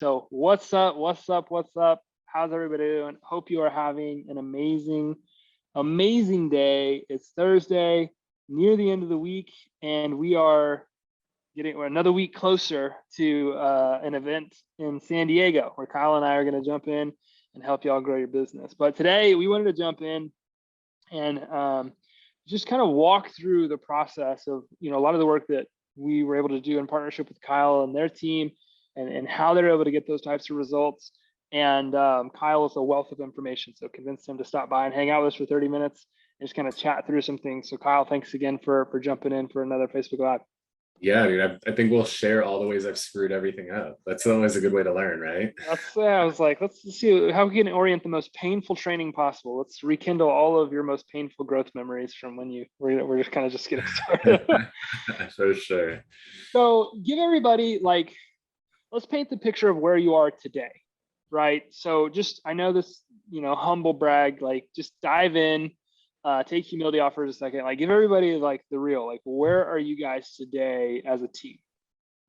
So what's up? What's up? What's up? How's everybody doing? Hope you are having an amazing day. It's Thursday, near the end of the week, and we're another week closer to an event in San Diego where Kyle and I are going to jump in and help y'all grow your business. But today we wanted to jump in and just kind of walk through the process of, a lot of the work that we were able to do in partnership with Kyle and their team and how they're able to get those types of results. And Kyle is a wealth of information, so convinced him to stop by and hang out with us for 30 minutes and just kind of chat through some things. So Kyle, thanks again for jumping in for another Facebook Live. Yeah, dude, I think we'll share all the ways I've screwed everything up. That's always a good way to learn, right? I was like, let's see how we can orient the most painful training possible. Let's rekindle all of your most painful growth memories from when we're just kind of just getting started. For sure. So give everybody, let's paint the picture of where you are today, right? So I know this, humble brag, just dive in, take humility off for a second, give everybody the real, where are you guys today as a team?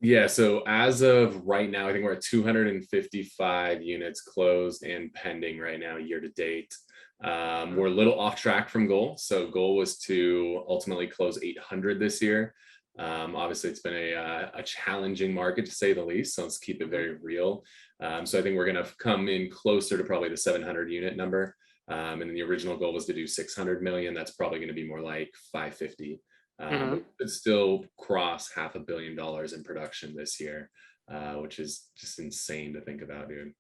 Yeah, so as of right now, I think we're at 255 units closed and pending right now, year to date. We're a little off track from goal. So goal was to ultimately close 800 this year. Obviously, it's been a challenging market to say the least. So let's keep it very real. So I think we're going to come in closer to probably the 700 unit number. And then the original goal was to do 600 million. That's probably going to be more like 550. But still cross $500 million in production this year, which is just insane to think about, dude.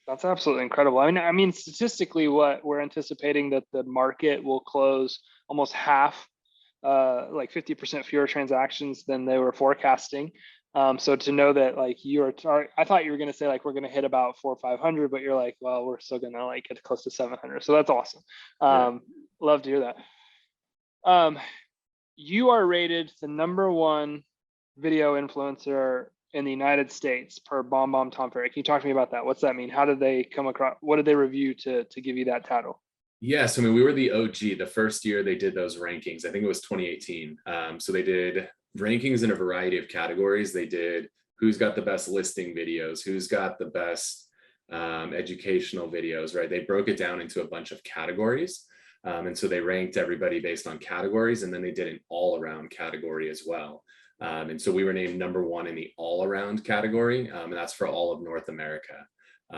That's absolutely incredible. I mean, statistically, what we're anticipating that the market will close almost half, 50% fewer transactions than they were forecasting. So to know that I thought you were going to say we're going to hit about 400 or 500, but you're like, well, we're still going to get close to 700. So that's awesome. Love to hear that. You are rated the #1 video influencer in the United States per BombBomb Tom Ferry. Can you talk to me about that? What's that mean? How did they come across? What did they review to give you that title? Yeah, so we were the OG. The first year they did those rankings, I think it was 2018. So they did rankings in a variety of categories. They did who's got the best listing videos, who's got the best educational videos, right? They broke it down into a bunch of categories. And so they ranked everybody based on categories, and then they did an all-around category as well. And so we were named #1 in the all-around category, and that's for all of North America,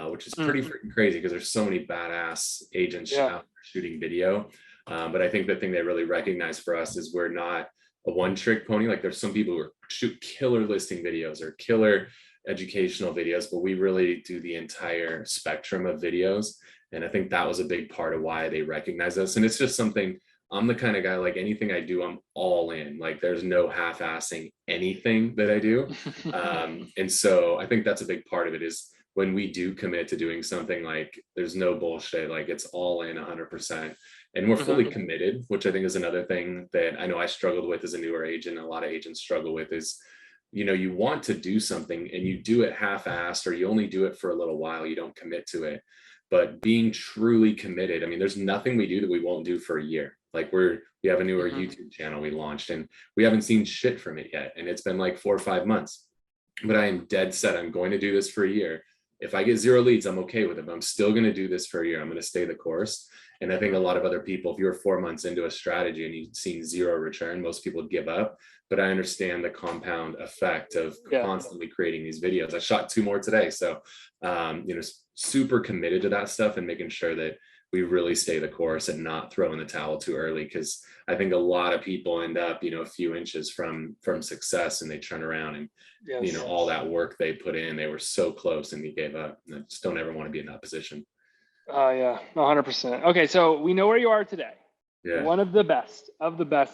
which is pretty freaking crazy because there's so many badass agents out there shooting video. But I think the thing they really recognize for us is we're not a one-trick pony. There's some people who shoot killer listing videos or killer educational videos, but we really do the entire spectrum of videos. And I think that was a big part of why they recognize us. And it's just something, I'm the kind of guy, anything I do, I'm all in. There's no half-assing anything that I do. And so I think that's a big part of it is when we do commit to doing something, there's no bullshit, it's all in 100%. And we're fully committed, which I think is another thing that I know I struggled with as a newer agent. And a lot of agents struggle with is, you want to do something and you do it half-assed, or you only do it for a little while, you don't commit to it. But being truly committed, I mean, there's nothing we do that we won't do for a year. We have a newer YouTube channel we launched and we haven't seen shit from it yet. And it's been 4 or 5 months, but I am dead set. I'm going to do this for a year. If I get 0 leads, I'm okay with it, but I'm still going to do this for a year. I'm going to stay the course. And I think a lot of other people, if you're 4 months into a strategy and you've seen 0 return, most people give up. But I understand the compound effect of constantly creating these videos. I shot 2 more today. So, super committed to that stuff and making sure that we really stay the course and not throw in the towel too early. Cause I think a lot of people end up, a few inches from success and they turn around and, all that work they put in, they were so close and they gave up. And I just don't ever want to be in that position. Yeah, 100%. Okay. So we know where you are today. Yeah. One of the best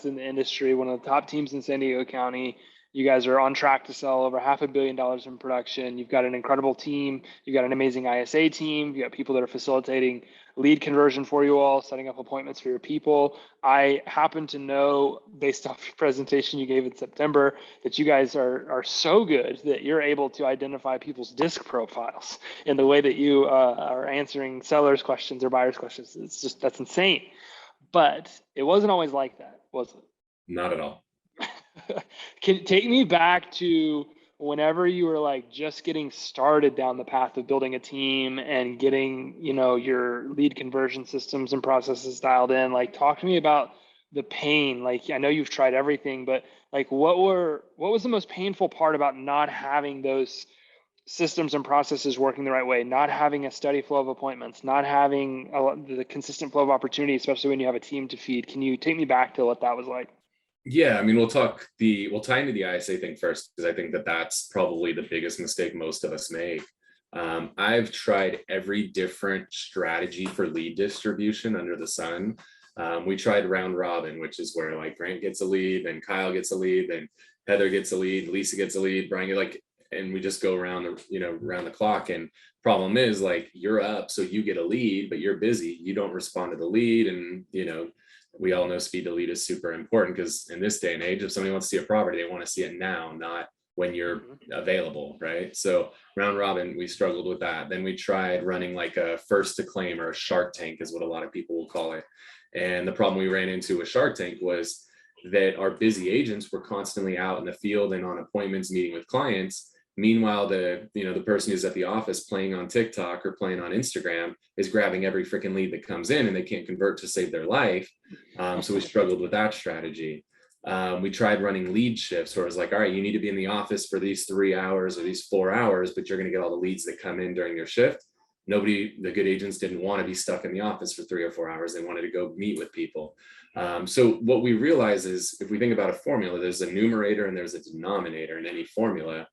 in the industry, one of the top teams in San Diego County. You guys are on track to sell over $500 million in production. You've got an incredible team. You've got an amazing ISA team. You've got people that are facilitating lead conversion for you all, setting up appointments for your people. I happen to know, based off your presentation you gave in September, that you guys are so good that you're able to identify people's disc profiles in the way that you are answering sellers' questions or buyers' questions. It's just, that's insane. But it wasn't always like that, was it? Not at all. Can you take me back to whenever you were like just getting started down the path of building a team and getting, you know, your lead conversion systems and processes dialed in, like talk to me about the pain. Like I know you've tried everything, but like what was the most painful part about not having those systems and processes working the right way, not having a steady flow of appointments, not having the consistent flow of opportunity, especially when you have a team to feed? Can you take me back to what that was like? Yeah, I mean, we'll tie into the ISA thing first, because I think that that's probably the biggest mistake most of us make. I've tried every different strategy for lead distribution under the sun. We tried round robin, which is where like Grant gets a lead, then Kyle gets a lead, then Heather gets a lead, Lisa gets a lead, Brian like, and we just go around around the clock. And problem is like you're up, so you get a lead, but you're busy, you don't respond to the lead, and we all know speed to lead is super important, because in this day and age, if somebody wants to see a property, they want to see it now, not when you're available, right? So round robin, we struggled with that. Then we tried running like a first to claim, or a Shark Tank is what a lot of people will call it. And the problem we ran into with Shark Tank was that our busy agents were constantly out in the field and on appointments meeting with clients. Meanwhile, the person who's at the office playing on TikTok or playing on Instagram is grabbing every freaking lead that comes in, and they can't convert to save their life. So we struggled with that strategy. We tried running lead shifts, where it was like, all right, you need to be in the office for these 3 hours or these 4 hours, but you're going to get all the leads that come in during your shift. The good agents didn't want to be stuck in the office for 3 or 4 hours. They wanted to go meet with people. So what we realize is, if we think about a formula, there's a numerator and there's a denominator in any formula.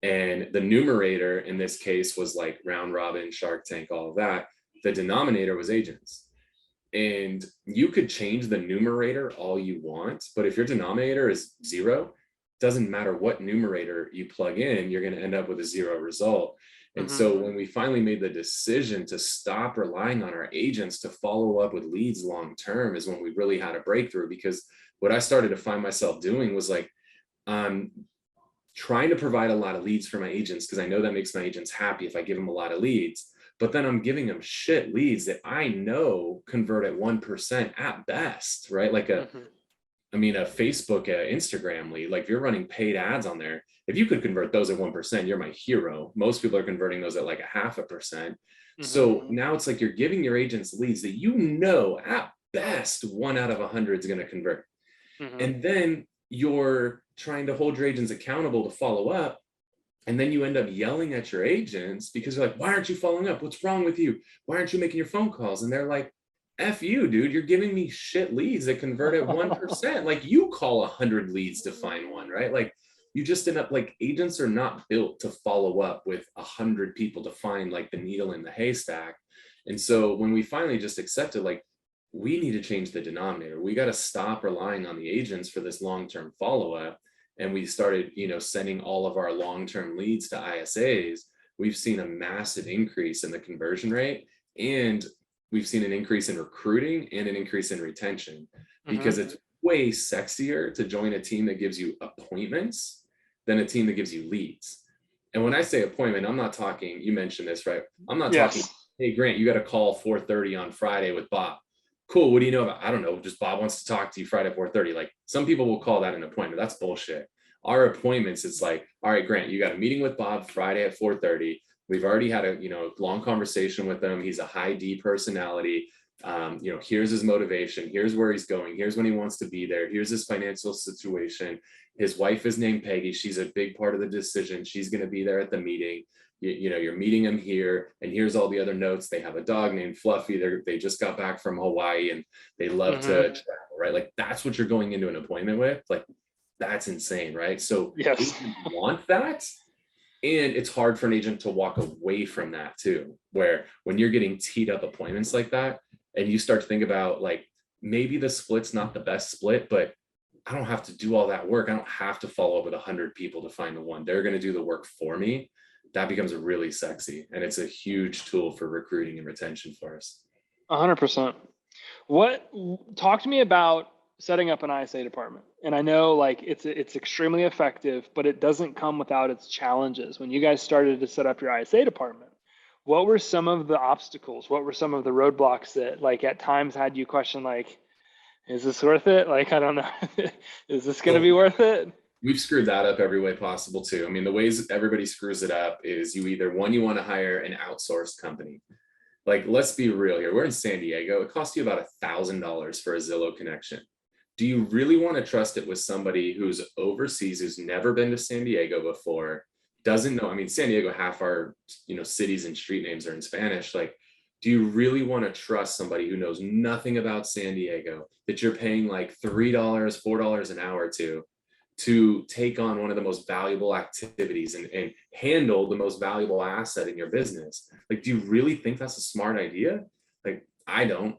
And the numerator in this case was like round robin, Shark Tank, all of that. The denominator was agents. And you could change the numerator all you want, but if your denominator is 0, doesn't matter what numerator you plug in, you're going to end up with a 0 result. And so when we finally made the decision to stop relying on our agents to follow up with leads long term, is when we really had a breakthrough. Because what I started to find myself doing was like, trying to provide a lot of leads for my agents, because I know that makes my agents happy if I give them a lot of leads, but then I'm giving them shit leads that I know convert at 1% at best, right? Like a Facebook, Instagram lead, like if you're running paid ads on there, if you could convert those at 1%, you're my hero. Most people are converting those at like 0.5%. So now it's like you're giving your agents leads that at best 1 out of 100 is going to convert. And then you're trying to hold your agents accountable to follow up. And then you end up yelling at your agents because you're like, why aren't you following up? What's wrong with you? Why aren't you making your phone calls? And they're like, F you, dude, you're giving me shit leads that convert at 1%. Like, you call 100 leads to find one, right? Like, you just end up like, agents are not built to follow up with 100 people to find like the needle in the haystack. And so when we finally just accepted, like, we need to change the denominator, we got to stop relying on the agents for this long-term follow-up. And we started, sending all of our long-term leads to ISAs. We've seen a massive increase in the conversion rate, and we've seen an increase in recruiting and an increase in retention, because it's way sexier to join a team that gives you appointments than a team that gives you leads. And when I say appointment, I'm not talking, you mentioned this, right? I'm not talking, hey, Grant, you got a call 4:30 on Friday with Bob. Cool. What do you know about? I don't know. Just Bob wants to talk to you Friday 4:30. Like, some people will call that an appointment. That's bullshit. Our appointments, it's like, all right, Grant, you got a meeting with Bob Friday at 4:30. We've already had a long conversation with him. He's a high D personality. Here's his motivation. Here's where he's going. Here's when he wants to be there. Here's his financial situation. His wife is named Peggy. She's a big part of the decision. She's going to be there at the meeting. You're meeting him here, and here's all the other notes. They have a dog named Fluffy. They just got back from Hawaii, and they love to travel, right? Like, that's what you're going into an appointment with. Like, that's insane, right? So yes, you want that. And it's hard for an agent to walk away from that too, where when you're getting teed up appointments like that, and you start to think about like, maybe the split's not the best split, but I don't have to do all that work. I don't have to follow up with 100 people to find the one. They're going to do the work for me. That becomes really sexy. And it's a huge tool for recruiting and retention for us. 100%. Talk to me about setting up an ISA department. And I know like it's extremely effective, but it doesn't come without its challenges. When you guys started to set up your ISA department, what were some of the obstacles? What were some of the roadblocks that like at times had you question like, is this worth it? Like, I don't know. Is this going to be worth it? We've screwed that up every way possible too. I mean, the ways everybody screws it up is you either one, you want to hire an outsourced company. Like, let's be real here. We're in San Diego. It costs you about $1,000 for a Zillow connection. Do you really want to trust it with somebody who's overseas, who's never been to San Diego before, doesn't know? I mean, San Diego, half our, cities and street names are in Spanish. Like, do you really want to trust somebody who knows nothing about San Diego that you're paying like $3, $4 an hour to take on one of the most valuable activities and handle the most valuable asset in your business? Like, do you really think that's a smart idea? Like, I don't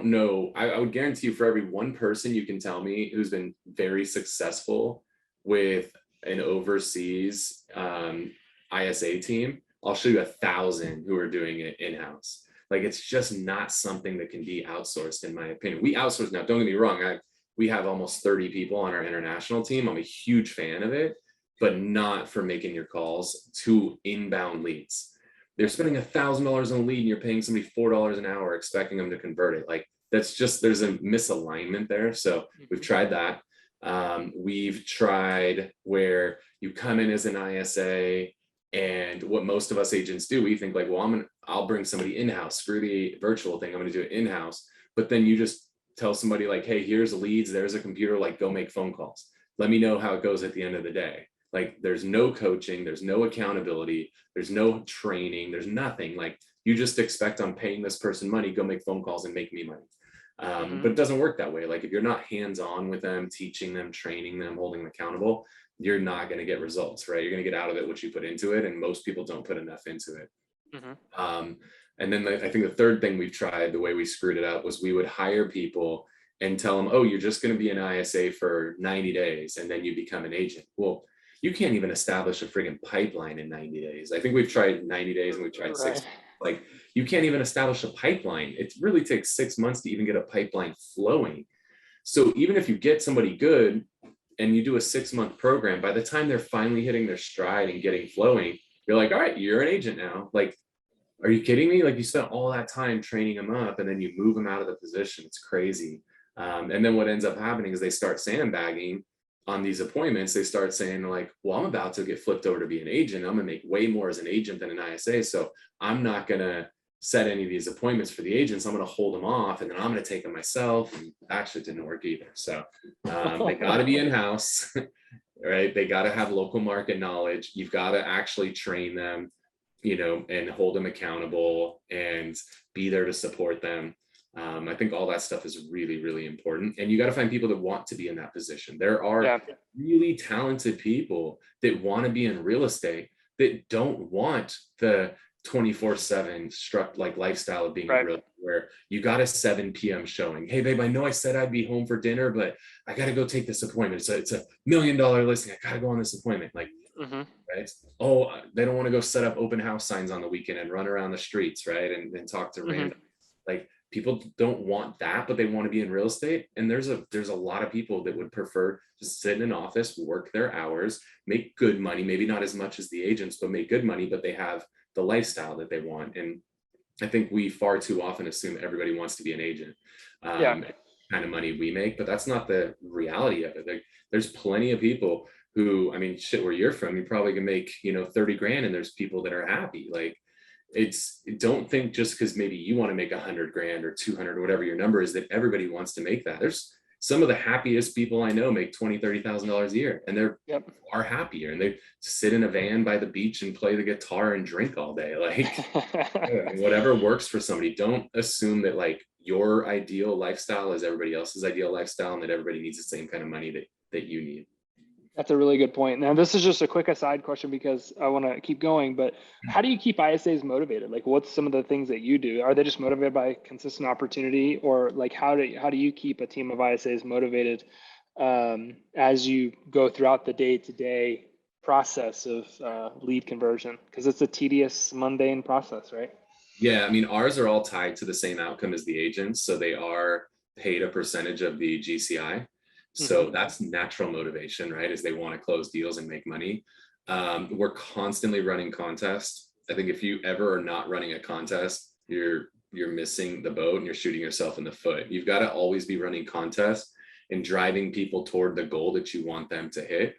know. I would guarantee you, for every one person you can tell me who's been very successful with an overseas ISA team, I'll show you 1,000 who are doing it in-house. Like, it's just not something that can be outsourced, in my opinion. We outsource now, don't get me wrong. We have almost 30 people on our international team. I'm a huge fan of it, but not for making your calls to inbound leads. They're spending $1,000 on a lead and you're paying somebody $4 an hour expecting them to convert it. Like, that's just, there's a misalignment there. So we've tried that. We've tried where you come in as an ISA, and what most of us agents do, we think like, well, I'll bring somebody in-house, screw the virtual thing, I'm going to do it in-house. But then you just tell somebody like, hey, here's leads, there's a computer, like, go make phone calls. Let me know how it goes at the end of the day. Like, there's no coaching, there's no accountability, there's no training, there's nothing. Like, you just expect, I'm paying this person money, go make phone calls and make me money. But it doesn't work that way. Like, if you're not hands-on with them, teaching them, training them, holding them accountable, you're not going to get results, right? You're going to get out of it what you put into it, and most people don't put enough into it. And then I think the third thing we've tried, the way we screwed it up, was we would hire people and tell them, oh, you're just going to be an ISA for 90 days and then you become an agent. Well, you can't even establish a friggin' pipeline in 90 days. I think we've tried 90 days and we've tried 6. Like, you can't even establish a pipeline. It really takes 6 months to even get a pipeline flowing. So even if you get somebody good and you do a 6-month program, by the time they're finally hitting their stride and getting flowing, you're like, all right, you're an agent now. Like, are you kidding me? Like, you spent all that time training them up and then you move them out of the position. It's crazy. And then what ends up happening is they start sandbagging on these appointments. They start saying like, well, I'm about to get flipped over to be an agent. I'm gonna make way more as an agent than an ISA. So I'm not gonna set any of these appointments for the agents. I'm gonna hold them off and then I'm gonna take them myself. And actually, it didn't work either. So they gotta be in-house, right? They gotta have local market knowledge. You've gotta actually train them, and hold them accountable and be there to support them. I think all that stuff is really, really important. And you got to find people that want to be in that position. There are really talented people that want to be in real estate that don't want the 24/7 lifestyle of being in real estate, where you got a 7 p.m. showing. Hey, babe, I know I said I'd be home for dinner, but I got to go take this appointment. So it's $1 million listing. I got to go on this appointment. Like, right? Oh, they don't want to go set up open house signs on the weekend and run around the streets, right? And talk to random. Like, people don't want that, but they want to be in real estate. And there's a lot of people that would prefer to sit in an office, work their hours, make good money, maybe not as much as the agents, but make good money, but they have the lifestyle that they want. And I think we far too often assume everybody wants to be an agent. Kind of money we make, but that's not the reality of it. Like, there's plenty of people who, I mean, shit, where you're from, you probably can make, 30 grand and there's people that are happy. Like, don't think just because maybe you want to make 100 grand or 200 or whatever your number is, that everybody wants to make that. There's some of the happiest people I know make $20,000-$30,000 a year, and they're far happier, and they sit in a van by the beach and play the guitar and drink all day. Like, whatever works for somebody. Don't assume that like your ideal lifestyle is everybody else's ideal lifestyle and that everybody needs the same kind of money that you need. That's a really good point. Now, this is just a quick aside question because I want to keep going, but how do you keep ISAs motivated? Like, what's some of the things that you do? Are they just motivated by consistent opportunity, or like, how do you keep a team of ISAs motivated as you go throughout the day-to-day process of lead conversion? Because it's a tedious, mundane process, right? Yeah, I mean, ours are all tied to the same outcome as the agents. So they are paid a percentage of the GCI. So that's natural motivation, right? Is they want to close deals and make money. We're constantly running contests. I think if you ever are not running a contest, you're missing the boat and you're shooting yourself in the foot. You've got to always be running contests. and driving people toward the goal that you want them to hit.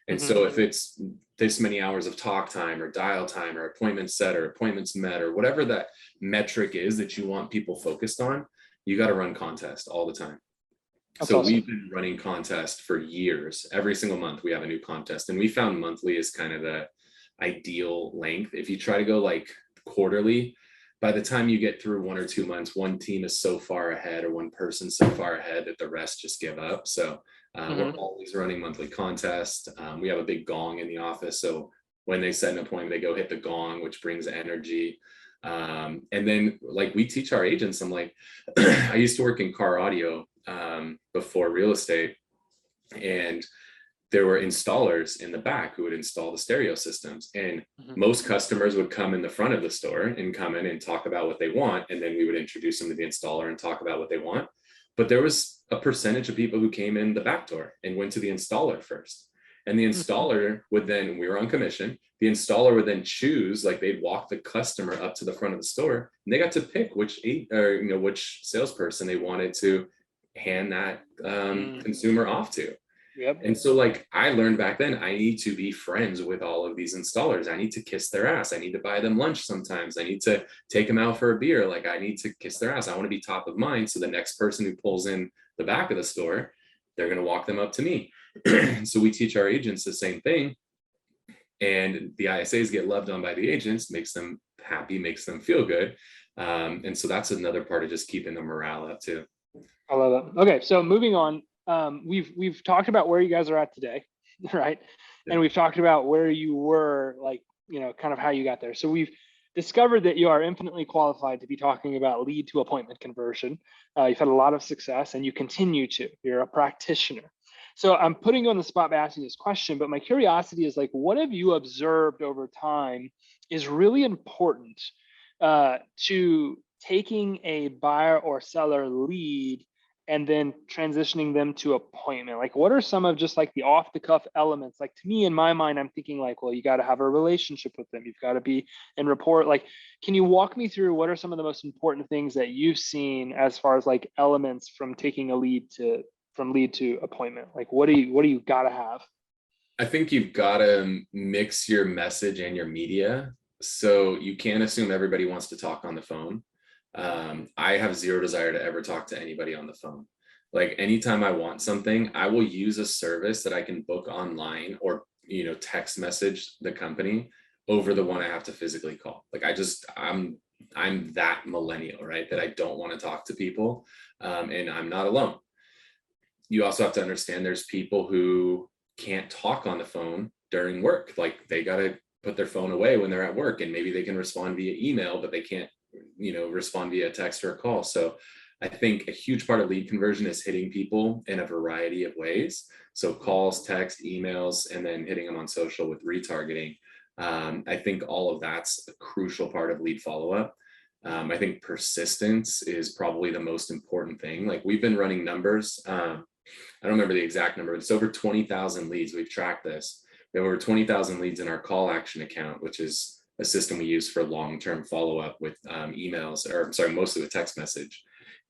And Mm-hmm. so if it's this many hours of talk time or dial time or appointments set or appointments met or whatever that metric is that you want people focused on, you got to run contests all the time. That's so awesome. We've been running contests for years. Every single month we have a new contest, and we found monthly is kind of the ideal length. If you try to go like quarterly, by the time you get through 1 or 2 months, one team is so far ahead or one person so far ahead that the rest just give up. So we're always running monthly contests. We have a big gong in the office, so when they set an appointment, they go hit the gong, which brings energy. And then like we teach our agents, I'm like, I used to work in car audio before real estate, and there were installers in the back who would install the stereo systems, and most customers would come in the front of the store and come in and talk about what they want, and then we would introduce them to the installer and talk about what they want. But there was a percentage of people who came in the back door and went to the installer first, and the installer would then, we were on commission, the installer would then choose, like they'd walk the customer up to the front of the store, and they got to pick which which salesperson they wanted to hand that consumer off to. Yep. And so like I learned back then, I need to be friends with all of these installers. I need to kiss their ass. I need to buy them lunch sometimes. I need to take them out for a beer. Like I need to kiss their ass. I want to be top of mind. So the next person who pulls in the back of the store, they're going to walk them up to me. So we teach our agents the same thing. And the ISAs get loved on by the agents, makes them happy, makes them feel good. And so that's another part of just keeping the morale up too. I love that. Okay, so moving on. We've talked about where you guys are at today, right? Yeah. And we've talked about where you were, like, kind of how you got there. So we've discovered that you are infinitely qualified to be talking about lead to appointment conversion. You've had a lot of success and you continue to. You're a practitioner. So I'm putting you on the spot by asking this question, but my curiosity is like, what have you observed over time is really important to taking a buyer or seller lead and then transitioning them to appointment? Like, what are some of just like the off the cuff elements? Like, to me, in my mind, I'm thinking like, well, you got to have a relationship with them. You've got to be in rapport. Like, can you walk me through what are some of the most important things that you've seen as far as like elements from taking a lead to appointment? Like, what do you got to have? I think you've got to mix your message and your media. So you can't assume everybody wants to talk on the phone. I have zero desire to ever talk to anybody on the phone. Like anytime I want something, I will use a service that I can book online or, text message the company over the one I have to physically call. Like I'm that millennial, right? That I don't want to talk to people. And I'm not alone. You also have to understand there's people who can't talk on the phone during work. Like they got to put their phone away when they're at work, and maybe they can respond via email, but they can't respond via text or a call. So I think a huge part of lead conversion is hitting people in a variety of ways. So calls, text, emails, and then hitting them on social with retargeting. I think all of that's a crucial part of lead follow-up. I think persistence is probably the most important thing. Like we've been running numbers. I don't remember the exact number. It's over 20,000 leads. We've tracked this. We have over 20,000 leads in our call action account, which is a system we use for long-term follow-up with emails, or sorry, mostly with text message.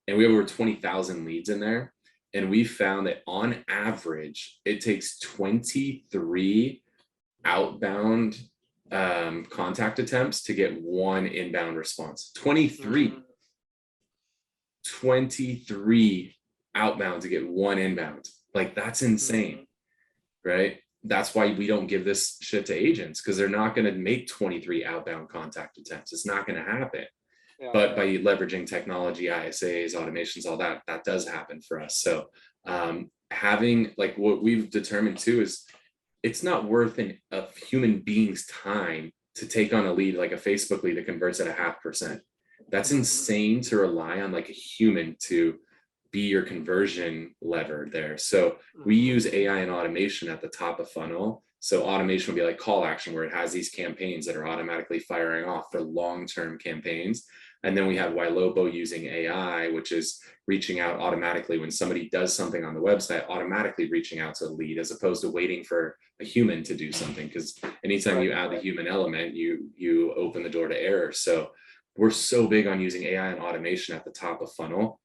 And we have over 20,000 leads in there. And we found that on average, it takes 23 outbound contact attempts to get one inbound response. 23 outbound to get one inbound. Like that's insane, right? That's why we don't give this shit to agents, because they're not going to make 23 outbound contact attempts. It's not going to happen. Yeah. But by leveraging technology, ISAs, automations, all that does happen for us. So having, like, what we've determined too is it's not worth a human being's time to take on a lead like a Facebook lead that converts at 0.5%. That's insane to rely on like a human to be your conversion lever there. So we use AI and automation at the top of funnel. So automation will be like call action, where it has these campaigns that are automatically firing off for long-term campaigns. And then we have Ylobo using AI, which is reaching out automatically when somebody does something on the website, automatically reaching out to a lead, as opposed to waiting for a human to do something. Because anytime you add the human element, you open the door to error. So we're so big on using AI and automation at the top of funnel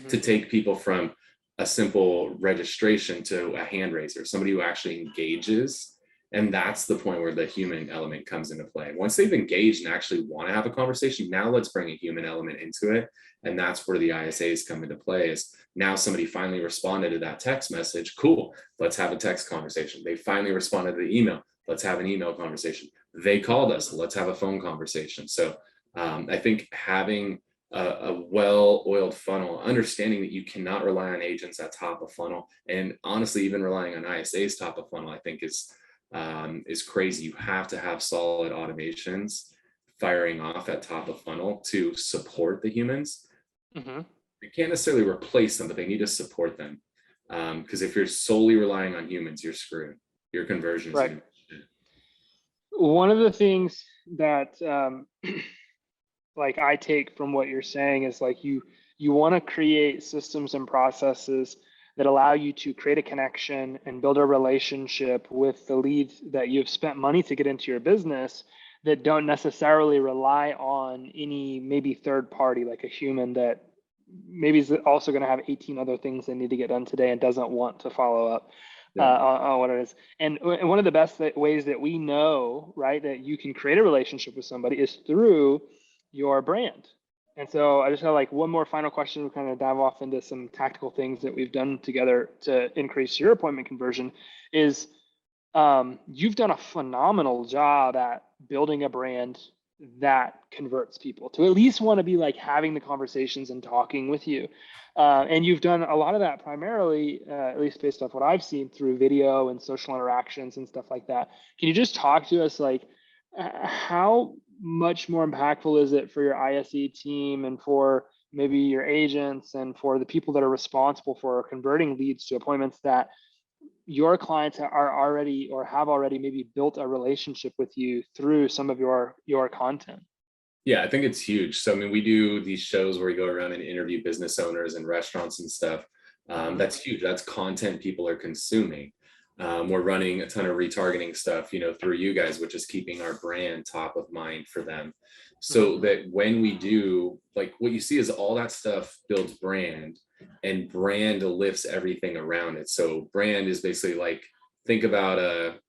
to take people from a simple registration to a hand raiser, somebody who actually engages. And that's the point where the human element comes into play. Once they've engaged and actually want to have a conversation, now let's bring a human element into it. And that's where the ISAs come into play. Is now somebody finally responded to that text message. Cool, let's have a text conversation. They finally responded to the email. Let's have an email conversation. They called us. Let's have a phone conversation. So I think having a well-oiled funnel, understanding that you cannot rely on agents at top of funnel, and honestly, even relying on ISAs top of funnel, I think is crazy. You have to have solid automations firing off at top of funnel to support the humans. Mm-hmm. You can't necessarily replace them, but they need to support them. Because if you're solely relying on humans, you're screwed. Your conversion is Right. gonna be shit. One of the things that like I take from what you're saying is like you want to create systems and processes that allow you to create a connection and build a relationship with the leads that you've spent money to get into your business, that don't necessarily rely on any maybe third party, like a human that maybe is also going to have 18 other things they need to get done today and doesn't want to follow up on what it is. And one of the best ways that we know, right, that you can create a relationship with somebody is through your brand. And so I just have like one more final question to kind of dive off into some tactical things that we've done together to increase your appointment conversion. Is you've done a phenomenal job at building a brand that converts people to at least want to be like having the conversations and talking with you. And you've done a lot of that primarily, at least based off what I've seen, through video and social interactions and stuff like that. Can you just talk to us like how much more impactful is it for your ISE team and for maybe your agents and for the people that are responsible for converting leads to appointments, that your clients are already or have already maybe built a relationship with you through some of your content? Yeah, I think it's huge. So, I mean, we do these shows where we go around and interview business owners and restaurants and stuff. That's huge. That's content people are consuming. We're running a ton of retargeting stuff, through you guys, which is keeping our brand top of mind for them. So that when we do, like, what you see is all that stuff builds brand, and brand lifts everything around it. So brand is basically like, think about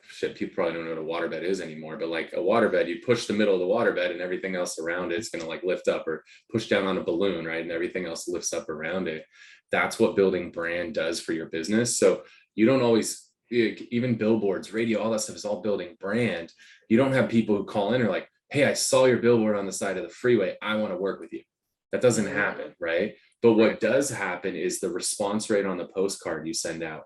shit, people probably don't know what a waterbed is anymore, but like a waterbed, you push the middle of the waterbed and everything else around it's going to like lift up, or push down on a balloon, right? And everything else lifts up around it. That's what building brand does for your business. So you don't always, even billboards, radio, all that stuff is all building brand. You don't have people who call in and are like, hey, I saw your billboard on the side of the freeway, I want to work with you. That doesn't happen, right? But what does happen is the response rate on the postcard you send out,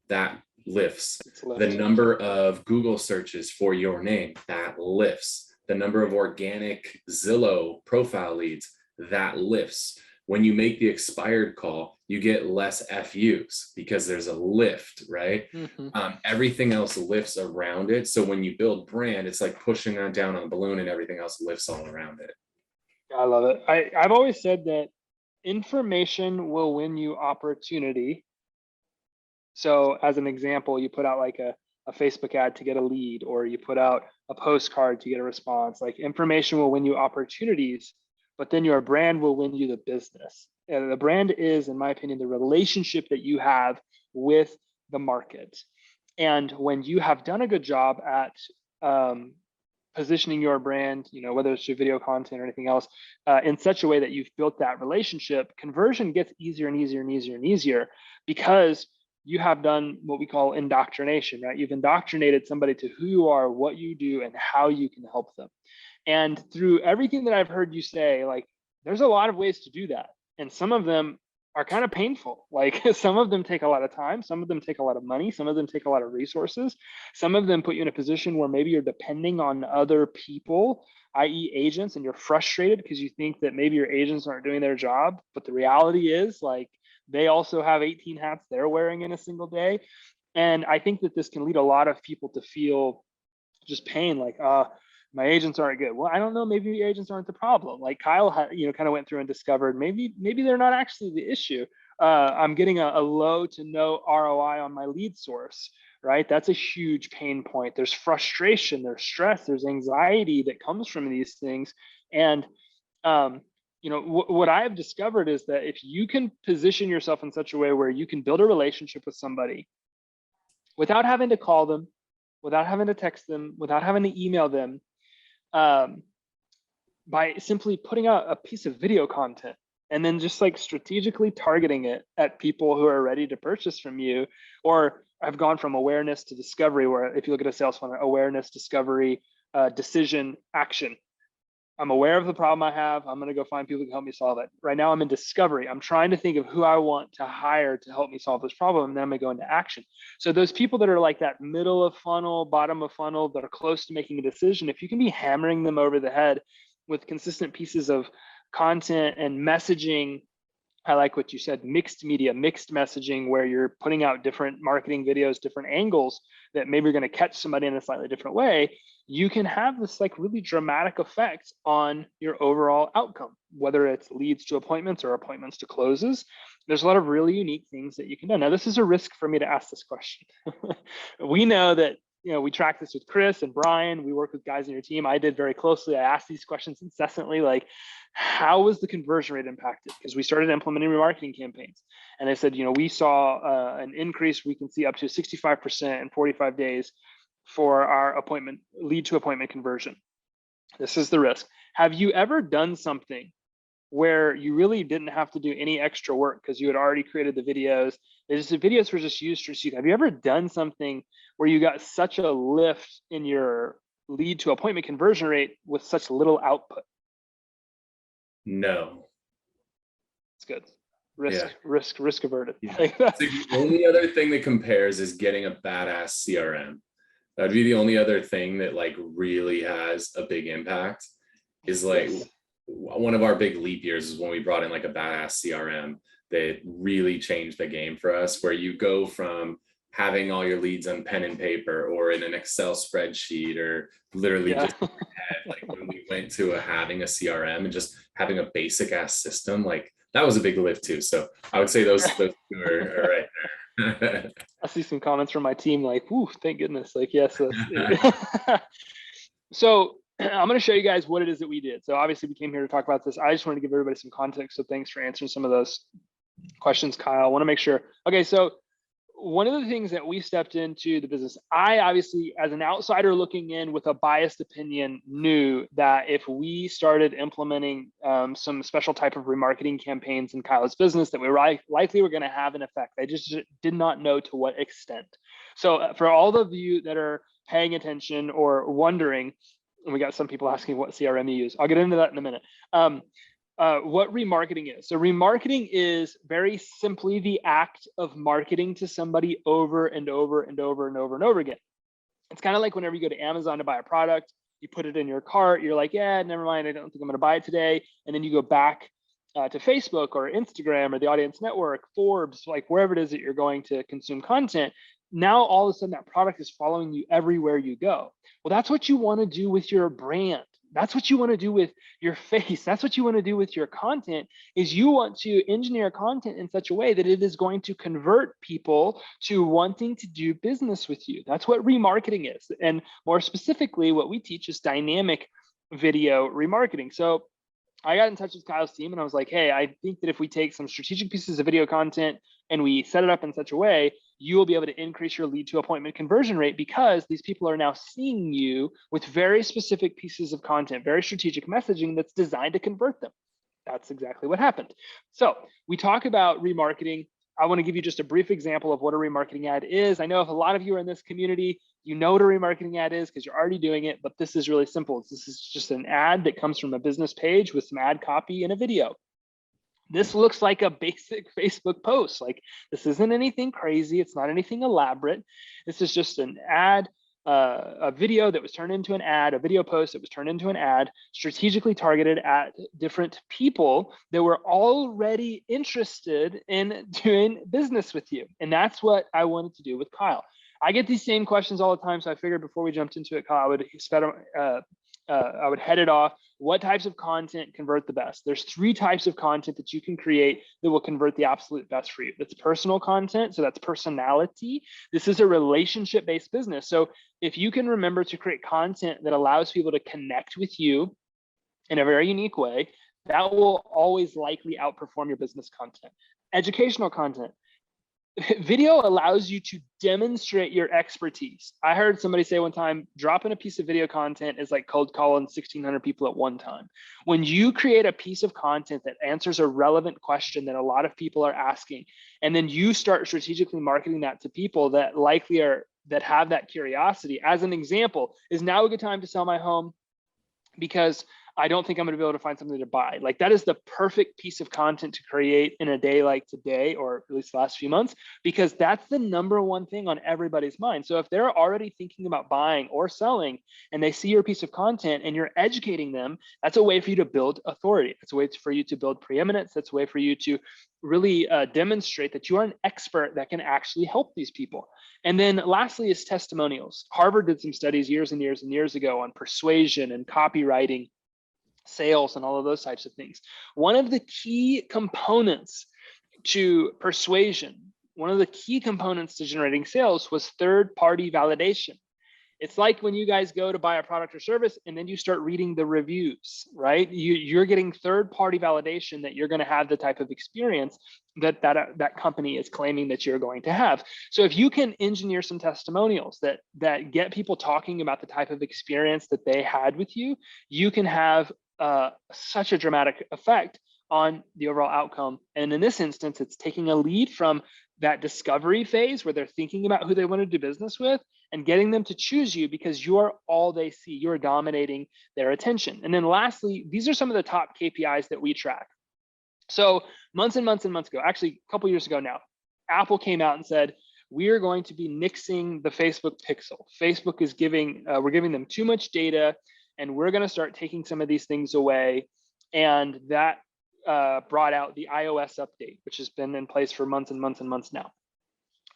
that lifts. The number of Google searches for your name, that lifts. The number of organic Zillow profile leads, that lifts. When you make the expired call, you get less FUs because there's a lift, right? Everything else lifts around it. So when you build brand, it's like pushing on down on a balloon and everything else lifts all around it. I love it. I've always said that information will win you opportunity. So as an example, you put out like a Facebook ad to get a lead, or you put out a postcard to get a response. Like, information will win you opportunities, but then your brand will win you the business. And the brand is, in my opinion, the relationship that you have with the market. And when you have done a good job at positioning your brand, whether it's your video content or anything else, in such a way that you've built that relationship, conversion gets easier and easier and easier and easier, because you have done what we call indoctrination, right? You've indoctrinated somebody to who you are, what you do, and how you can help them. And through everything that I've heard you say, like, there's a lot of ways to do that. And some of them are kind of painful. Like, some of them take a lot of time, some of them take a lot of money, some of them take a lot of resources. Some of them put you in a position where maybe you're depending on other people, i.e. agents, and you're frustrated because you think that maybe your agents aren't doing their job. But the reality is, like, they also have 18 hats they're wearing in a single day. And I think that this can lead a lot of people to feel just pain, like, my agents aren't good. Well, I don't know, maybe your agents aren't the problem. Like Kyle had, kind of went through and discovered maybe they're not actually the issue. I'm getting a low to no ROI on my lead source, right? That's a huge pain point. There's frustration, there's stress, there's anxiety that comes from these things. And what I've discovered is that if you can position yourself in such a way where you can build a relationship with somebody without having to call them, without having to text them, without having to email them, by simply putting out a piece of video content and then just like strategically targeting it at people who are ready to purchase from you. Or I've gone from awareness to discovery, where if you look at a sales funnel, awareness, discovery, decision, action. I'm aware of the problem I have. I'm going to go find people who can help me solve it. Right now I'm in discovery. I'm trying to think of who I want to hire to help me solve this problem. And then I'm going to go into action. So those people that are like that middle of funnel, bottom of funnel, that are close to making a decision, if you can be hammering them over the head with consistent pieces of content and messaging. I like what you said, mixed media, mixed messaging, where you're putting out different marketing videos, different angles that maybe are going to catch somebody in a slightly different way. You can have this like really dramatic effect on your overall outcome, whether it's leads to appointments or appointments to closes. There's a lot of really unique things that you can do. Now, this is a risk for me to ask this question. We know that, we track this with Chris and Brian. We work with guys in your team. I did very closely. I asked these questions incessantly, like, how was the conversion rate impacted? Because we started implementing remarketing campaigns. And I said, we saw an increase. We can see up to 65% in 45 days for our lead to appointment conversion. This is the risk. Have you ever done something where you really didn't have to do any extra work because you had already created the videos? The videos were just used to receive. Have you ever done something where you got such a lift in your lead to appointment conversion rate with such little output? No. It's good. Risk averted. Yeah. The only other thing that compares is getting a badass CRM. That'd be the only other thing that like really has a big impact. Is like, yes. One of our big leap years is when we brought in like a badass CRM that really changed the game for us, where you go from having all your leads on pen and paper or in an Excel spreadsheet or literally just in your head. Like when we went to having a CRM and just having a basic ass system, like that was a big lift too. So I would say those two are right there. I see some comments from my team like, "Ooh, thank goodness!" Like, yes. So I'm going to show you guys what it is that we did. So obviously we came here to talk about this. I just wanted to give everybody some context. So thanks for answering some of those questions, Kyle. I want to make sure. Okay, so one of the things that we stepped into the business, I obviously, as an outsider looking in with a biased opinion, knew that if we started implementing some special type of remarketing campaigns in Kyle's business, that we likely were going to have an effect. I just did not know to what extent. So for all of you that are paying attention or wondering, and we got some people asking what CRM you use. I'll get into that in a minute. What remarketing is. So remarketing is very simply the act of marketing to somebody over and over and over and over and over again. It's kind of like whenever you go to Amazon to buy a product, you put it in your cart, you're like, yeah, never mind, I don't think I'm going to buy it today. And then you go back to Facebook or Instagram or the Audience Network, Forbes, like wherever it is that you're going to consume content. Now all of a sudden that product is following you everywhere you go. Well, that's what you want to do with your brand. That's what you want to do with your face. That's what you want to do with your content, is you want to engineer content in such a way that it is going to convert people to wanting to do business with you. That's what remarketing is. And more specifically, what we teach is dynamic video remarketing. So I got in touch with Kyle's team and I was like, hey, I think that if we take some strategic pieces of video content and we set it up in such a way, you will be able to increase your lead to appointment conversion rate, because these people are now seeing you with very specific pieces of content, very strategic messaging that's designed to convert them. That's exactly what happened. So we talk about remarketing. I want to give you just a brief example of what a remarketing ad is. I know if a lot of you are in this community, you know what a remarketing ad is because you're already doing it, but this is really simple. This is just an ad that comes from a business page with some ad copy and a video. This looks like a basic Facebook post. Like, this isn't anything crazy. It's not anything elaborate. This is just an ad, a video that was turned into an ad, a video post that was turned into an ad, strategically targeted at different people that were already interested in doing business with you. And that's what I wanted to do with Kyle. I get these same questions all the time. So I figured before we jumped into it, Kyle, I would head it off. What types of content convert the best? There's 3 types of content that you can create that will convert the absolute best for you. That's personal content. So that's personality. This is a relationship-based business. So if you can remember to create content that allows people to connect with you in a very unique way, That will always likely outperform your business content. Educational content. Video allows you to demonstrate your expertise. I heard somebody say one time, dropping a piece of video content is like cold calling 1,600 people at one time. When you create a piece of content that answers a relevant question that a lot of people are asking, and then you start strategically marketing that to people that likely that have that curiosity. As an example, is now a good time to sell my home? Because I don't think I'm going to be able to find something to buy. Like, that is the perfect piece of content to create in a day like today, or at least the last few months, because that's the number one thing on everybody's mind. So if they're already thinking about buying or selling and they see your piece of content and you're educating them, that's a way for you to build authority. It's a way for you to build preeminence. That's a way for you to really demonstrate that you are an expert that can actually help these people. And then lastly is testimonials. Harvard did some studies years and years and years ago on persuasion and copywriting, sales, and all of those types of things. One of the key components to persuasion, one of the key components to generating sales was third-party validation. It's like when you guys go to buy a product or service and then you start reading the reviews, right? You're getting third-party validation that you're going to have the type of experience that company is claiming that you're going to have. So if you can engineer some testimonials that get people talking about the type of experience that they had with you, you can have such a dramatic effect on the overall outcome. And in this instance, it's taking a lead from that discovery phase where they're thinking about who they want to do business with and getting them to choose you because you're all they see. You're dominating their attention. And then lastly, these are some of the top KPIs that we track. So months and months and months ago, actually a couple years ago now, Apple came out and said, we are going to be nixing the Facebook pixel. Facebook is we're giving them too much data, and we're going to start taking some of these things away. And that brought out the iOS update, which has been in place for months and months and months now.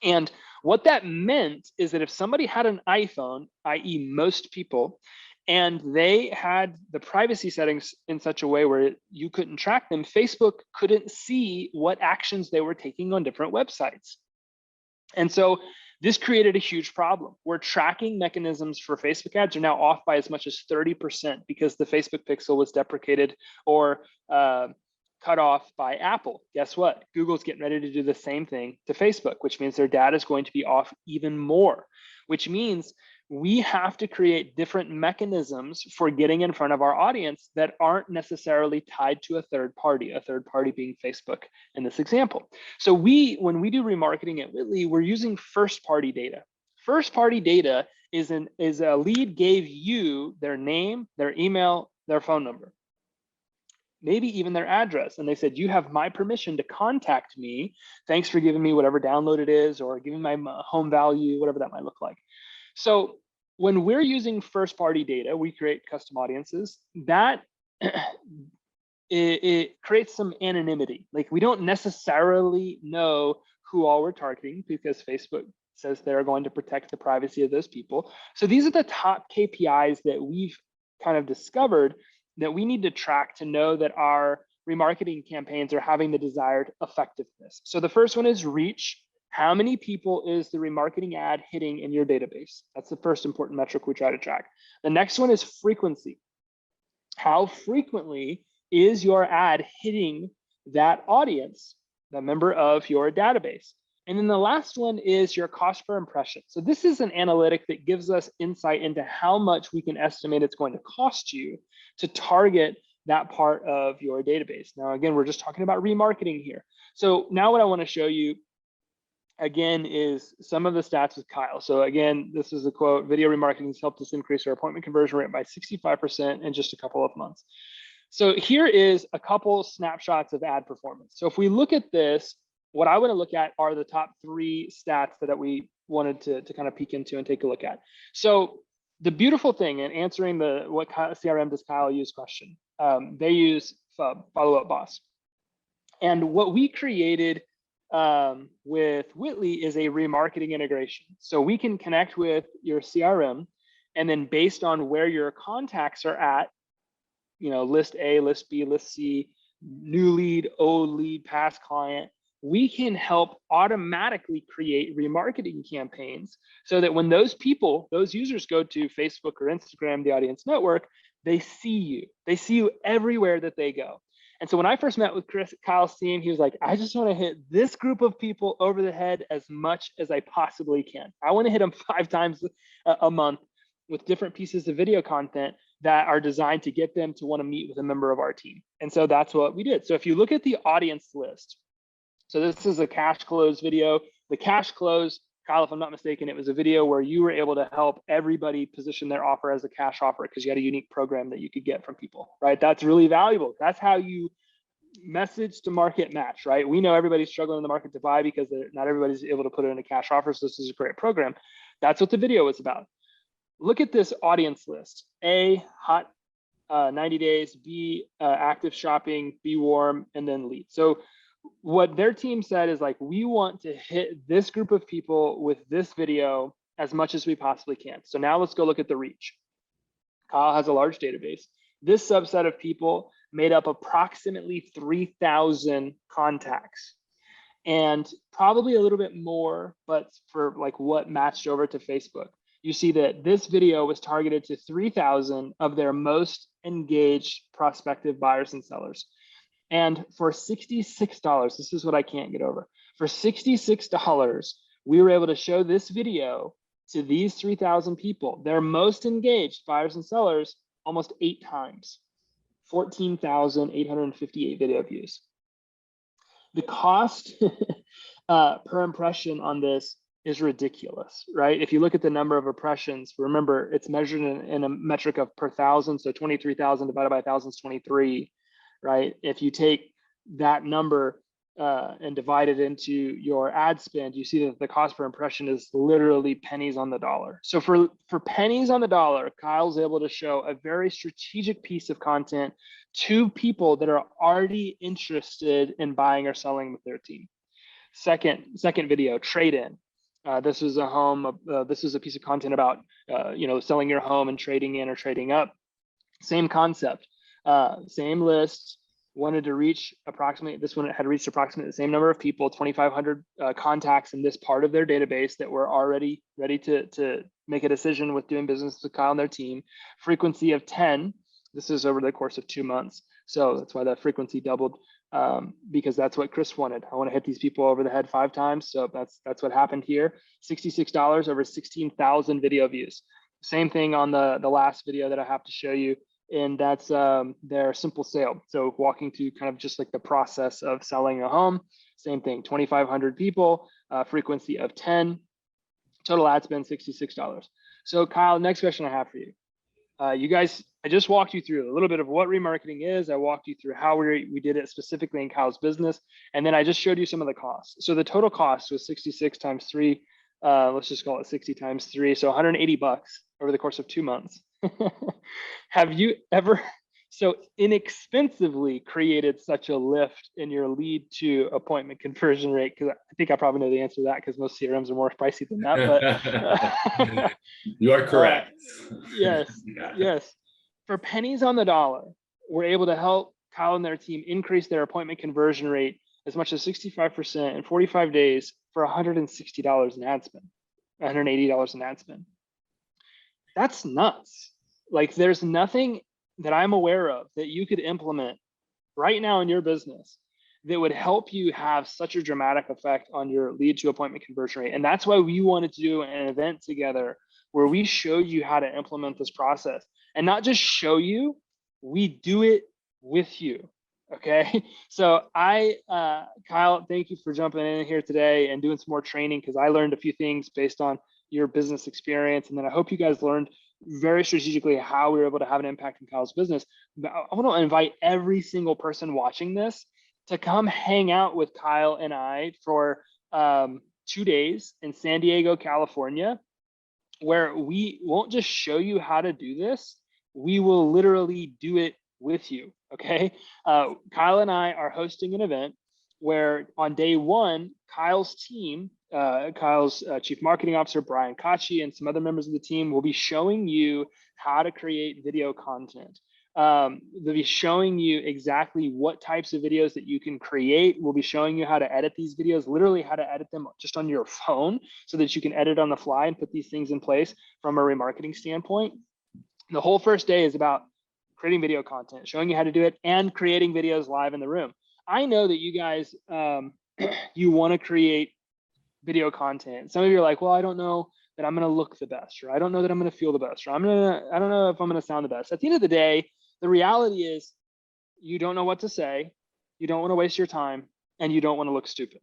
And what that meant is that if somebody had an iPhone, i.e. most people, and they had the privacy settings in such a way where you couldn't track them, Facebook couldn't see what actions they were taking on different websites. And so this created a huge problem where tracking mechanisms for Facebook ads are now off by as much as 30% because the Facebook pixel was deprecated or cut off by Apple. Guess what? Google's getting ready to do the same thing to Facebook, which means their data is going to be off even more, which means we have to create different mechanisms for getting in front of our audience that aren't necessarily tied to a third party being Facebook in this example. So when we do remarketing at Whitley, we're using first party data. First party data is a lead gave you their name, their email, their phone number, maybe even their address. And they said, you have my permission to contact me. Thanks for giving me whatever download it is or giving my home value, whatever that might look like. So when we're using first party data, we create custom audiences that it creates some anonymity. Like, we don't necessarily know who all we're targeting because Facebook says they're going to protect the privacy of those people. So these are the top KPIs that we've kind of discovered that we need to track to know that our remarketing campaigns are having the desired effectiveness. So the first one is reach. How many people is the remarketing ad hitting in your database? That's the first important metric we try to track. The next one is frequency. How frequently is your ad hitting that audience, the member of your database? And then the last one is your cost per impression. So this is an analytic that gives us insight into how much we can estimate it's going to cost you to target that part of your database. Now, again, we're just talking about remarketing here. So now what I want to show you again is some of the stats with Kyle. So again, this is a quote: video remarketing has helped us increase our appointment conversion rate by 65% in just a couple of months. So here is a couple snapshots of ad performance. So if we look at this, what I want to look at are the top 3 stats that we wanted to kind of peek into and take a look at. So the beautiful thing in answering the what CRM does Kyle use question, they use FUB, Follow Up Boss. And what we created with Whitley is a remarketing integration. So we can connect with your CRM, and then based on where your contacts are at, list A, list B, list C, new lead, old lead, past client, we can help automatically create remarketing campaigns so that when those users go to Facebook or Instagram, the audience network, they see you everywhere that they go. And so when I first met with Kyle's team, he was like, I just want to hit this group of people over the head as much as I possibly can. I want to hit them 5 times a month with different pieces of video content that are designed to get them to want to meet with a member of our team. And so that's what we did. So if you look at the audience list, so this is a cash close video. The cash close, Kyle, if I'm not mistaken, it was a video where you were able to help everybody position their offer as a cash offer because you had a unique program that you could get from people, right? That's really valuable. That's how you message to market match, right? We know everybody's struggling in the market to buy because not everybody's able to put it in a cash offer. So this is a great program. That's what the video was about. Look at this audience list. A, hot 90 days, B, active shopping, B, warm, and then lead. So what their team said is like, we want to hit this group of people with this video as much as we possibly can. So now let's go look at the reach. Kyle has a large database. This subset of people made up approximately 3,000 contacts, and probably a little bit more, but for like what matched over to Facebook. You see that this video was targeted to 3,000 of their most engaged prospective buyers and sellers. And for $66, this is what I can't get over. For $66, we were able to show this video to these 3,000 people, their most engaged buyers and sellers, almost 8 times, 14,858 video views. The cost per impression on this is ridiculous, right? If you look at the number of impressions, remember it's measured in a metric of per thousand. So 23,000 divided by 1,000 is 23, right? If you take that number and divide it into your ad spend, you see that the cost per impression is literally pennies on the dollar. So for pennies on the dollar, Kyle's able to show a very strategic piece of content to people that are already interested in buying or selling with their team. Second video, trade-in. This is a home. This is a piece of content about selling your home and trading in or trading up. Same concept, same list. Wanted to reach approximately, this one had reached approximately the same number of people, 2,500 contacts in this part of their database that were already ready to make a decision with doing business with Kyle and their team. Frequency of 10. This is over the course of 2 months. So that's why the frequency doubled, because that's what Chris wanted. I want to hit these people over the head 5 times. So that's what happened here. $66, over 16,000 video views. Same thing on the last video that I have to show you. And that's their simple sale. So walking through kind of just like the process of selling a home. Same thing, 2,500 people, frequency of 10, total ad spend $66. So Kyle, next question I have for you. You guys, I just walked you through a little bit of what remarketing is. I walked you through how we did it specifically in Kyle's business. And then I just showed you some of the costs. So the total cost was 66 times 3. Let's just call it 60 times 3. So $180 over the course of 2 months. Have you ever so inexpensively created such a lift in your lead to appointment conversion rate? Because I think I probably know the answer to that, because most CRMs are more pricey than that. But you are correct. Yes, yes. For pennies on the dollar, we're able to help Kyle and their team increase their appointment conversion rate as much as 65% in 45 days for $160 in ad spend, $180 in ad spend. That's nuts. Like, there's nothing that I'm aware of that you could implement right now in your business that would help you have such a dramatic effect on your lead to appointment conversion rate. And that's why we wanted to do an event together where we showed you how to implement this process, and not just show you, we do it with you. Okay. So Kyle, thank you for jumping in here today and doing some more training, because I learned a few things based on your business experience. And then I hope you guys learned very strategically how we were able to have an impact in Kyle's business. But I want to invite every single person watching this to come hang out with Kyle and I for 2 days in San Diego, California, where we won't just show you how to do this, we will literally do it with you. Okay. Kyle and I are hosting an event where on day 1, Kyle's team, Kyle's chief marketing officer, Brian Kachi, and some other members of the team will be showing you how to create video content. They'll be showing you exactly what types of videos that you can create. We'll be showing you how to edit these videos, literally how to edit them just on your phone so that you can edit on the fly and put these things in place from a remarketing standpoint. The whole first day is about creating video content, showing you how to do it, and creating videos live in the room. I know that you guys, you want to create video content. Some of you are like, well, I don't know that I'm going to look the best, or I don't know that I'm going to feel the best, or I don't know if I'm going to sound the best. At the end of the day, the reality is you don't know what to say, you don't want to waste your time, and you don't want to look stupid.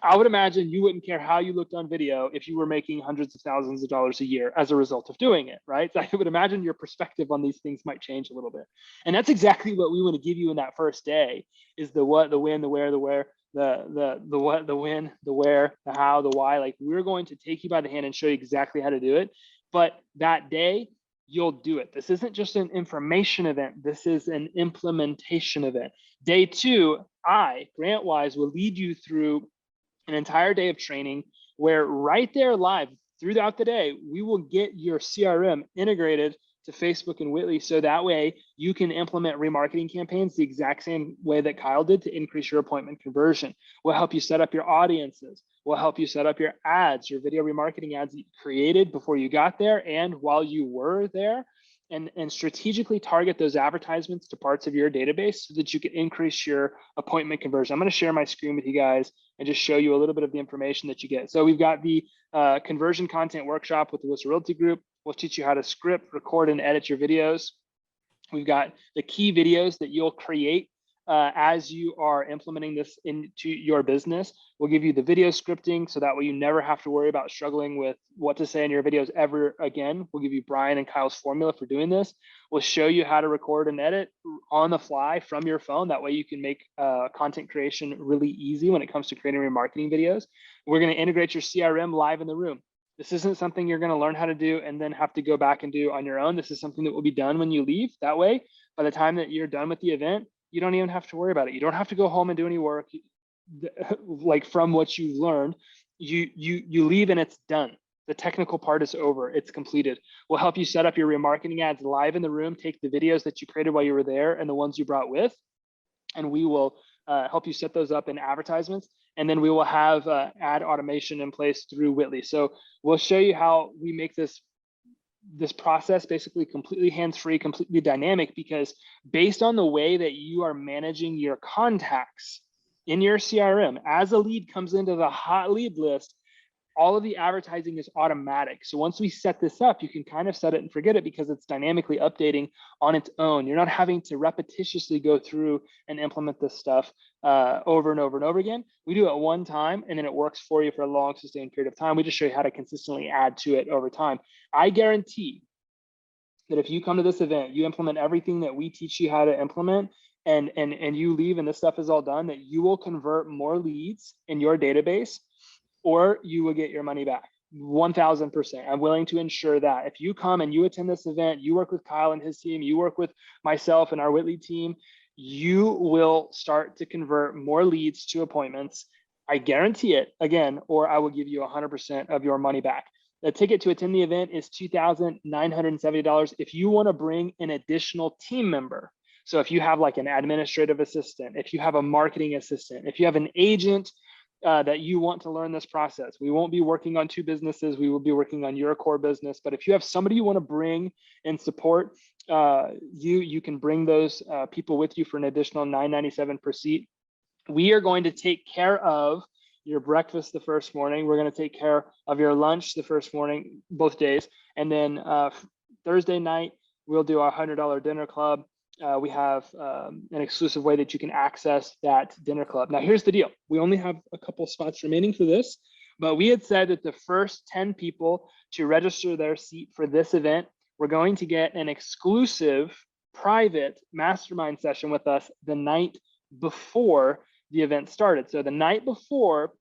I would imagine you wouldn't care how you looked on video if you were making hundreds of thousands of dollars a year as a result of doing it, right? So I would imagine your perspective on these things might change a little bit. And that's exactly what we want to give you in that first day, is the what, the when, the where, the where, the what, the when, the where, the how, the why. Like, we're going to take you by the hand and show you exactly how to do it. But that day, you'll do it. This isn't just an information event. This is an implementation event. Day 2, Grant Wise, will lead you through an entire day of training where right there live throughout the day, we will get your CRM integrated to Facebook and Whitly. So that way you can implement remarketing campaigns the exact same way that Kyle did to increase your appointment conversion. We'll help you set up your audiences. We'll help you set up your ads, your video remarketing ads that you created before you got there and while you were there, and strategically target those advertisements to parts of your database so that you can increase your appointment conversion. I'm going to share my screen with you guys and just show you a little bit of the information that you get. So we've got the conversion content workshop with the Whissel Realty Group. We'll teach you how to script, record, and edit your videos. We've got the key videos that you'll create as you are implementing this into your business. We'll give you the video scripting so that way you never have to worry about struggling with what to say in your videos ever again. We'll give you Brian and Kyle's formula for doing this. We'll show you how to record and edit on the fly from your phone. That way you can make content creation really easy when it comes to creating remarketing videos. We're going to integrate your CRM live in the room. This isn't something you're going to learn how to do and then have to go back and do on your own. This is something that will be done when you leave. That way, by the time that you're done with the event, you don't even have to worry about it. You don't have to go home and do any work like from what you've learned. You leave and it's done. The technical part is over. It's completed. We'll help you set up your remarketing ads live in the room. Take the videos that you created while you were there and the ones you brought with, and we will help you set those up in advertisements. And then we will have ad automation in place through Whitly. So we'll show you how we make this process basically completely hands-free, completely dynamic, because based on the way that you are managing your contacts in your CRM, as a lead comes into the hot lead list, all of the advertising is automatic. So once we set this up, you can kind of set it and forget it because it's dynamically updating on its own. You're not having to repetitiously go through and implement this stuff over and over and over again. We do it one time and then it works for you for a long sustained period of time. We just show you how to consistently add to it over time. I guarantee that if you come to this event, you implement everything that we teach you how to implement, and you leave and this stuff is all done, that you will convert more leads in your database, or you will get your money back. 1000%. I'm willing to ensure that if you come and you attend this event, you work with Kyle and his team, you work with myself and our Whitly team, you will start to convert more leads to appointments. I guarantee it, again, or I will give you 100% of your money back. The ticket to attend the event is $2,970. If you want to bring an additional team member, so if you have like an administrative assistant, if you have a marketing assistant, if you have an agent that you want to learn this process, we won't be working on 2 businesses. We will be working on your core business. But if you have somebody you want to bring and support, you can bring those people with you for an additional $997 per seat. We are going to take care of your breakfast the first morning. We're going to take care of your lunch the first morning, both days. And then Thursday night, we'll do our $100 dinner club. We have an exclusive way that you can access that dinner club. Now, here's the deal. We only have a couple spots remaining for this, but we had said that the first 10 people to register their seat for this event, we're going to get an exclusive private mastermind session with us the night before the event started. So the night before,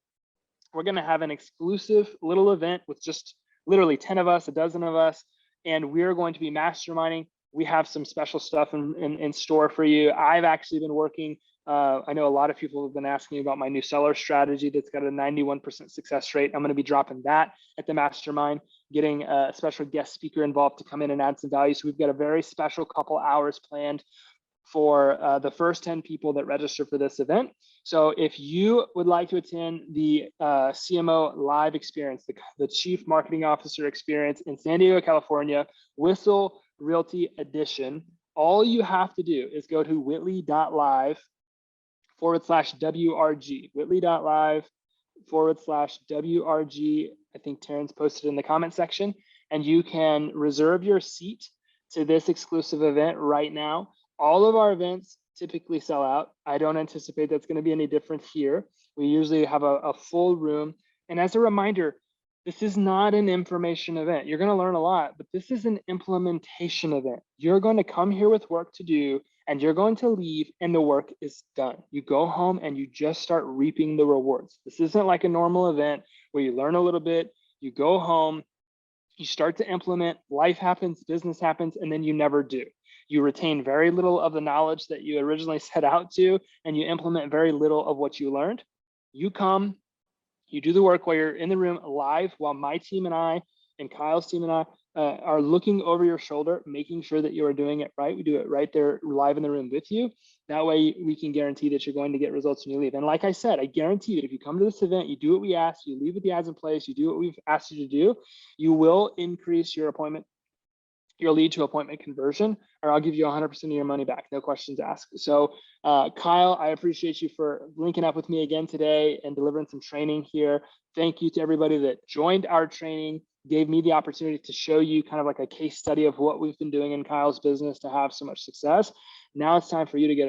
we're going to have an exclusive little event with just literally 10 of us, a dozen of us, and we're going to be masterminding. We have some special stuff in store for you. I've actually been working. I know a lot of people have been asking me about my new seller strategy that's got a 91% success rate. I'm going to be dropping that at the mastermind, getting a special guest speaker involved to come in and add some value. So we've got a very special couple hours planned for the first 10 people that register for this event. So if you would like to attend the CMO Live experience, the Chief Marketing Officer experience in San Diego, California, Whissel Realty Edition, All you have to do is go to witly.live/WRG, witly.live/WRG. I think Terrence posted in the comment section, and you can reserve your seat to this exclusive event right now. All of our events typically sell out. I don't anticipate that's going to be any different here. We usually have a full room. And as a reminder, this is not an information event. You're going to learn a lot, but this is an implementation event. You're going to come here with work to do, and you're going to leave and the work is done. You go home and you just start reaping the rewards. This isn't like a normal event where you learn a little bit, you go home, you start to implement, life happens, business happens, and then you never do. You retain very little of the knowledge that you originally set out to, and you implement very little of what you learned. You come, you do the work while you're in the room live, while my team and I and Kyle's team and I are looking over your shoulder, making sure that you are doing it right. We do it right there live in the room with you. That way we can guarantee that you're going to get results when you leave. And like I said, I guarantee that if you come to this event, you do what we asked, you leave with the ads in place, you do what we've asked you to do, you will increase your lead to appointment conversion, or I'll give you 100% of your money back, no questions asked. So Kyle, I appreciate you for linking up with me again today and delivering some training here. Thank you to everybody that joined our training, gave me the opportunity to show you kind of like a case study of what we've been doing in Kyle's business to have so much success. Now it's time for you to get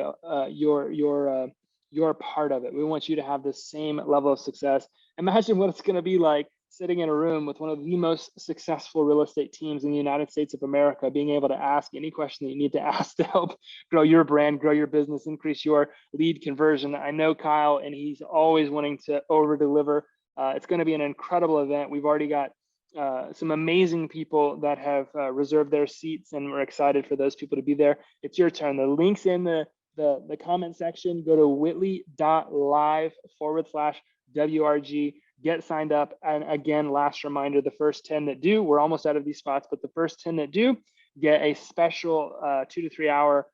your part of it. We want you to have the same level of success. Imagine what it's going to be like sitting in a room with one of the most successful real estate teams in the United States of America, being able to ask any question that you need to ask to help grow your brand, grow your business, increase your lead conversion. I know Kyle, and he's always wanting to over deliver. It's going to be an incredible event. We've already got some amazing people that have reserved their seats, and we're excited for those people to be there. It's your turn. The link's in the comment section. Go to witly.live/WRG. Get signed up. And again, last reminder, the first 10 that do, we're almost out of these spots, but the first 10 that do get a special 2 to 3 hour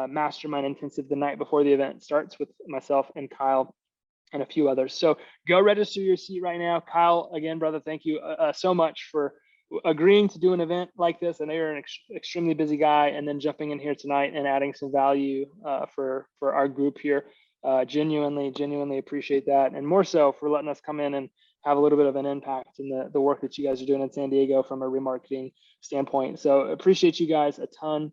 mastermind intensive the night before the event starts with myself and Kyle and a few others. So go register your seat right now. Kyle, again, brother, thank you so much for agreeing to do an event like this. I know you're an extremely busy guy, and then jumping in here tonight and adding some value for our group here. Genuinely appreciate that, and more so for letting us come in and have a little bit of an impact in the work that you guys are doing in San Diego from a remarketing standpoint. So appreciate you guys a ton,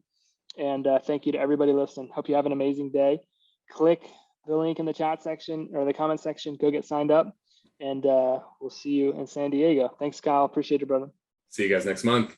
and thank you to everybody listening. Hope you have an amazing day. Click the link in the chat section or the comment section, go get signed up, and we'll see you in San Diego. Thanks, Kyle. Appreciate it, brother. See you guys next month.